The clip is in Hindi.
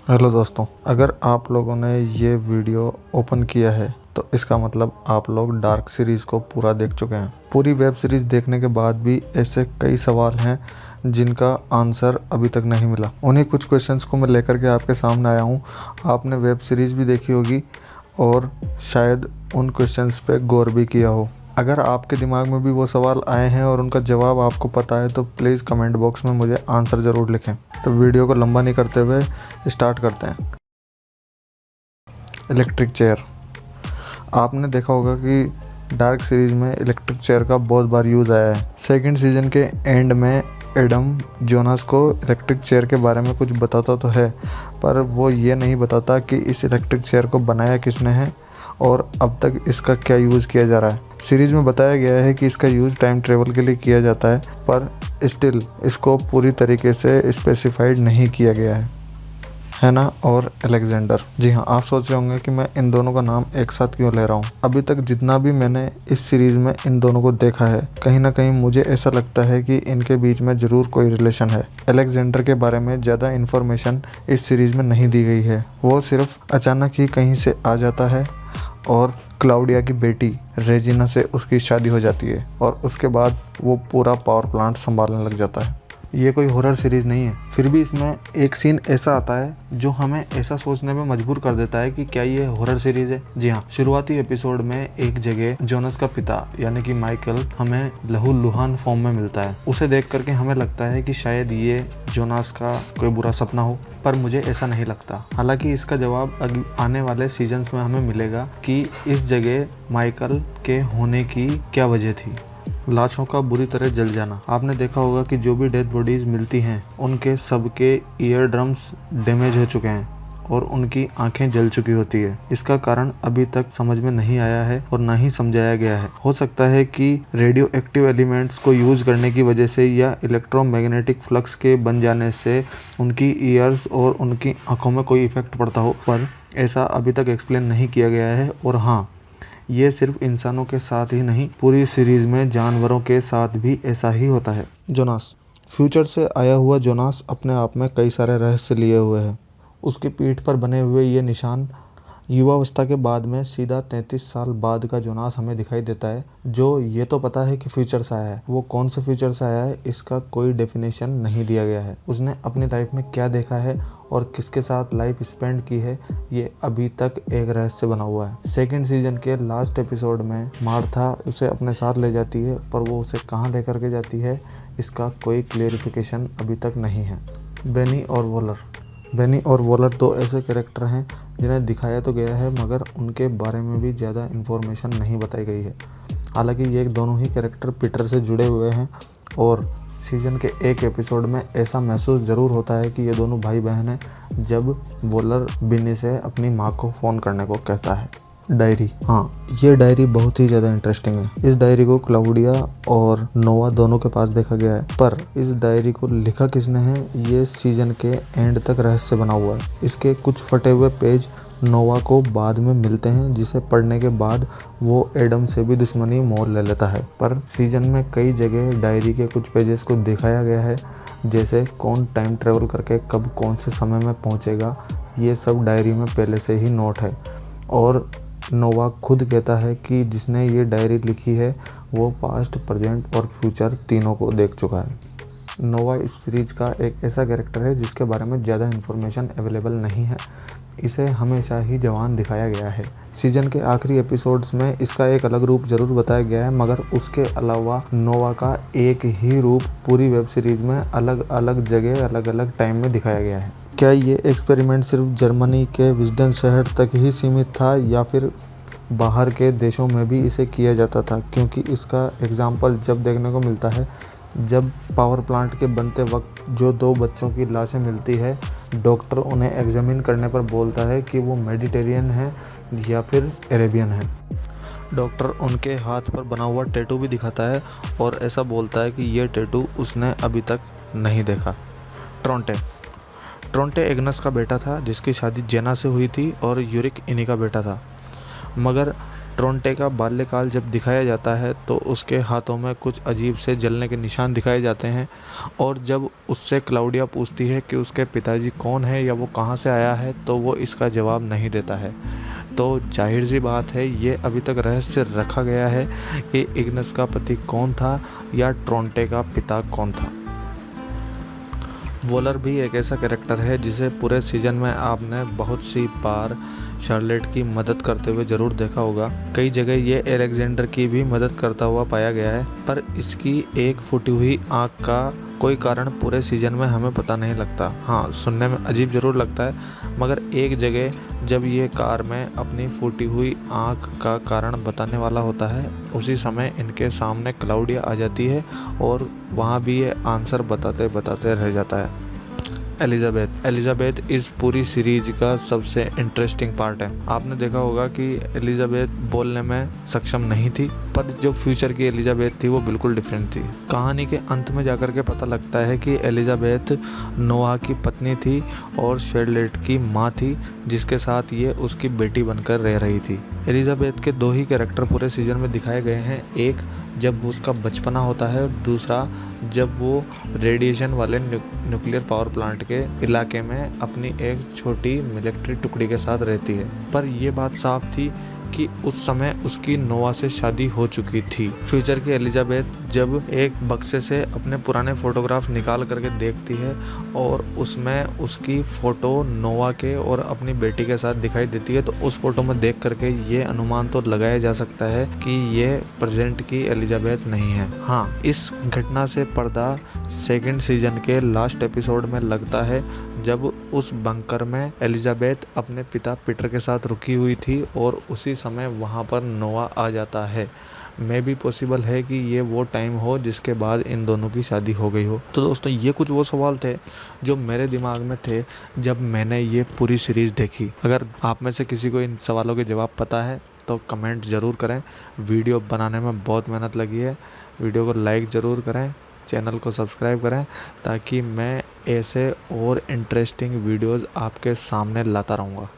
हेलो दोस्तों, अगर आप लोगों ने ये वीडियो ओपन किया है तो इसका मतलब आप लोग डार्क सीरीज़ को पूरा देख चुके हैं। पूरी वेब सीरीज़ देखने के बाद भी ऐसे कई सवाल हैं जिनका आंसर अभी तक नहीं मिला। उन्हीं कुछ क्वेश्चंस को मैं लेकर के आपके सामने आया हूँ। आपने वेब सीरीज़ भी देखी होगी और शायद उन क्वेश्चंस पे गौर भी किया हो। अगर आपके दिमाग में भी वो सवाल आए हैं और उनका जवाब आपको पता है तो प्लीज़ कमेंट बॉक्स में मुझे आंसर ज़रूर लिखें। तो वीडियो को लंबा नहीं करते हुए स्टार्ट करते हैं। Electric chair. आपने देखा होगा कि डार्क सीरीज में इलेक्ट्रिक चेयर का बहुत बार यूज़ आया है। सेकंड सीजन के एंड में एडम जोनास को इलेक्ट्रिक चेयर के बारे में कुछ बताता तो है, पर वो ये नहीं बताता कि इस इलेक्ट्रिक चेयर को बनाया किसने है और अब तक इसका क्या यूज़ किया जा रहा है। सीरीज में बताया गया है कि इसका यूज़ टाइम ट्रेवल के लिए किया जाता है, पर स्टिल इसको पूरी तरीके से स्पेसिफाइड नहीं किया गया है। हैना और अलेक्जेंडर। जी हाँ, आप सोच रहे होंगे कि मैं इन दोनों का नाम एक साथ क्यों ले रहा हूँ। अभी तक जितना भी मैंने इस सीरीज़ में इन दोनों को देखा है, कहीं ना कहीं मुझे ऐसा लगता है कि इनके बीच में ज़रूर कोई रिलेशन है। अलेक्जेंडर के बारे में ज़्यादा इन्फॉर्मेशन इस सीरीज़ में नहीं दी गई है। वो सिर्फ अचानक ही कहीं से आ जाता है और क्लाउडिया की बेटी रेजिना से उसकी शादी हो जाती है और उसके बाद वो पूरा पावर प्लांट संभालने लग जाता है। ये कोई हॉरर सीरीज़ नहीं है, फिर भी इसमें एक सीन ऐसा आता है जो हमें ऐसा सोचने में मजबूर कर देता है कि क्या ये हॉरर सीरीज़ है। जी हाँ, शुरुआती एपिसोड में एक जगह जोनस का पिता यानी कि माइकल हमें लहूलुहान फॉर्म में मिलता है। उसे देख करके हमें लगता है कि शायद ये जोनास का कोई बुरा सपना हो, पर मुझे ऐसा नहीं लगता। हालांकि इसका जवाब आने वाले सीजन्स में हमें मिलेगा कि इस जगह माइकल के होने की क्या वजह थी। लाशों का बुरी तरह जल जाना। आपने देखा होगा कि जो भी डेड बॉडीज मिलती हैं उनके सबके ईयर ड्रम्स डैमेज हो चुके हैं और उनकी आंखें जल चुकी होती है। इसका कारण अभी तक समझ में नहीं आया है और ना ही समझाया गया है। हो सकता है कि रेडियो एक्टिव एलिमेंट्स को यूज करने की वजह से या इलेक्ट्रोमैग्नेटिक फ्लक्स के बन जाने से उनकी ईयर्स और उनकी आंखों में कोई इफेक्ट पड़ता हो, पर ऐसा अभी तक एक्सप्लेन नहीं किया गया है। और हाँ, ये सिर्फ इंसानों के साथ ही नहीं, पूरी सीरीज में जानवरों के साथ भी ऐसा ही होता है। जोनास। फ्यूचर से आया हुआ जोनास अपने आप में कई सारे रहस्य लिए हुए है। उसकी पीठ पर बने हुए ये निशान युवावस्था के बाद में सीधा 33 साल बाद का जोनास हमें दिखाई देता है, जो ये तो पता है कि फ्यूचर से आया है। वो कौन से फ्यूचर से आया है इसका कोई डेफिनेशन नहीं दिया गया है। उसने अपनी लाइफ में क्या देखा है और किसके साथ लाइफ स्पेंड की है, ये अभी तक एक रहस्य बना हुआ है। सेकंड सीजन के लास्ट एपिसोड में मार्था उसे अपने साथ ले जाती है, पर वो उसे कहाँ लेकर के जाती है इसका कोई क्लेरिफिकेशन अभी तक नहीं है। बेनी और वॉलर। बेनी और वॉलर दो ऐसे कैरेक्टर हैं जिन्हें दिखाया तो गया है, मगर उनके बारे में भी ज़्यादा इन्फॉर्मेशन नहीं बताई गई है। हालांकि ये दोनों ही कैरेक्टर पीटर से जुड़े हुए हैं और सीजन के एक एपिसोड में ऐसा महसूस ज़रूर होता है कि ये दोनों भाई बहन हैं, जब वॉलर बिनी से अपनी माँ को फ़ोन करने को कहता है। डायरी। हाँ, ये डायरी बहुत ही ज़्यादा इंटरेस्टिंग है। इस डायरी को क्लाउडिया और नोवा दोनों के पास देखा गया है, पर इस डायरी को लिखा किसने है ये सीजन के एंड तक रहस्य बना हुआ है। इसके कुछ फटे हुए पेज नोवा को बाद में मिलते हैं, जिसे पढ़ने के बाद वो एडम से भी दुश्मनी मोल ले लेता है। पर सीजन में कई जगह डायरी के कुछ पेजेस को दिखाया गया है, जैसे कौन टाइम ट्रेवल करके कब कौन से समय में पहुंचेगा, ये सब डायरी में पहले से ही नोट है। और नोवा खुद कहता है कि जिसने ये डायरी लिखी है वो पास्ट, प्रेजेंट और फ्यूचर तीनों को देख चुका है। नोवा इस सीरीज का एक ऐसा कैरेक्टर है जिसके बारे में ज़्यादा इन्फॉर्मेशन अवेलेबल नहीं है। इसे हमेशा ही जवान दिखाया गया है। सीजन के आखिरी एपिसोड्स में इसका एक अलग रूप जरूर बताया गया है, मगर उसके अलावा नोवा का एक ही रूप पूरी वेब सीरीज में अलग अलग जगह अलग अलग टाइम में दिखाया गया है। क्या ये एक्सपेरिमेंट सिर्फ जर्मनी के विजडन शहर तक ही सीमित था या फिर बाहर के देशों में भी इसे किया जाता था? क्योंकि इसका एग्जाम्पल जब देखने को मिलता है जब पावर प्लांट के बनते वक्त जो दो बच्चों की लाशें मिलती है, डॉक्टर उन्हें एग्जामिन करने पर बोलता है कि वो मेडिटेरियन है या फिर अरेबियन है। डॉक्टर उनके हाथ पर बना हुआ टैटू भी दिखाता है और ऐसा बोलता है कि ये टैटू उसने अभी तक नहीं देखा। ट्रोंटे एग्नस का बेटा था जिसकी शादी जेना से हुई थी और यूरिक इनी का बेटा था, मगर ट्रोंटे का बाल्यकाल जब दिखाया जाता है तो उसके हाथों में कुछ अजीब से जलने के निशान दिखाए जाते हैं, और जब उससे क्लाउडिया पूछती है कि उसके पिताजी कौन है या वो कहाँ से आया है, तो वो इसका जवाब नहीं देता है। तो जाहिर सी बात है, ये अभी तक रहस्य रखा गया है कि इग्नस का पति कौन था या ट्रोंटे का पिता कौन था। वॉलर भी एक ऐसा कैरेक्टर है जिसे पूरे सीजन में आपने बहुत सी बार शार्लेट की मदद करते हुए ज़रूर देखा होगा। कई जगह ये एलेक्जेंडर की भी मदद करता हुआ पाया गया है, पर इसकी एक फूटी हुई आँख का कोई कारण पूरे सीजन में हमें पता नहीं लगता। हाँ, सुनने में अजीब ज़रूर लगता है, मगर एक जगह जब ये कार में अपनी फूटी हुई आँख का कारण बताने वाला होता है, उसी समय इनके सामने क्लाउडिया आ जाती है और वहाँ भी ये आंसर बताते बताते रह जाता है। एलिजाबेथ इस पूरी सीरीज का सबसे इंटरेस्टिंग पार्ट है। आपने देखा होगा कि एलिजाबेथ बोलने में सक्षम नहीं थी, पर जो फ्यूचर की एलिजाबेथ थी वो बिल्कुल डिफरेंट थी। कहानी के अंत में जाकर के पता लगता है कि एलिजाबेथ नोआ की पत्नी थी और शार्लेट की माँ थी, जिसके साथ ये उसकी बेटी बनकर रह रही थी। एलिजाबेथ के दो ही कैरेक्टर पूरे सीजन में दिखाए गए हैं, एक जब वो उसका बचपना होता है और दूसरा जब वो रेडिएशन वाले न्यूक्लियर पावर प्लांट के इलाके में अपनी एक छोटी मिलिट्री टुकड़ी के साथ रहती है। पर यह बात साफ थी कि उस समय उसकी नोआ से शादी हो चुकी थी। फ्यूचर की एलिजाबेथ जब एक बक्से से अपने पुराने फोटोग्राफ निकाल करके देखती है और उसमें उसकी फ़ोटो नोआ के और अपनी बेटी के साथ दिखाई देती है, तो उस फोटो में देख करके ये अनुमान तो लगाया जा सकता है कि ये प्रेजेंट की एलिजाबेथ नहीं है। हाँ, इस घटना से पर्दा सेकेंड सीजन के लास्ट एपिसोड में लगता है, जब उस बंकर में एलिजाबेथ अपने पिता पीटर के साथ रुकी हुई थी और उसी समय वहाँ पर नोआ आ जाता है। मे भी पॉसिबल है कि ये वो टाइम हो जिसके बाद इन दोनों की शादी हो गई हो। तो दोस्तों, ये कुछ वो सवाल थे जो मेरे दिमाग में थे जब मैंने ये पूरी सीरीज़ देखी। अगर आप में से किसी को इन सवालों के जवाब पता है तो कमेंट ज़रूर करें। वीडियो बनाने में बहुत मेहनत लगी है। वीडियो को लाइक ज़रूर करें, चैनल को सब्सक्राइब करें, ताकि मैं ऐसे और इंटरेस्टिंग वीडियोज़ आपके सामने लाता रहूँगा।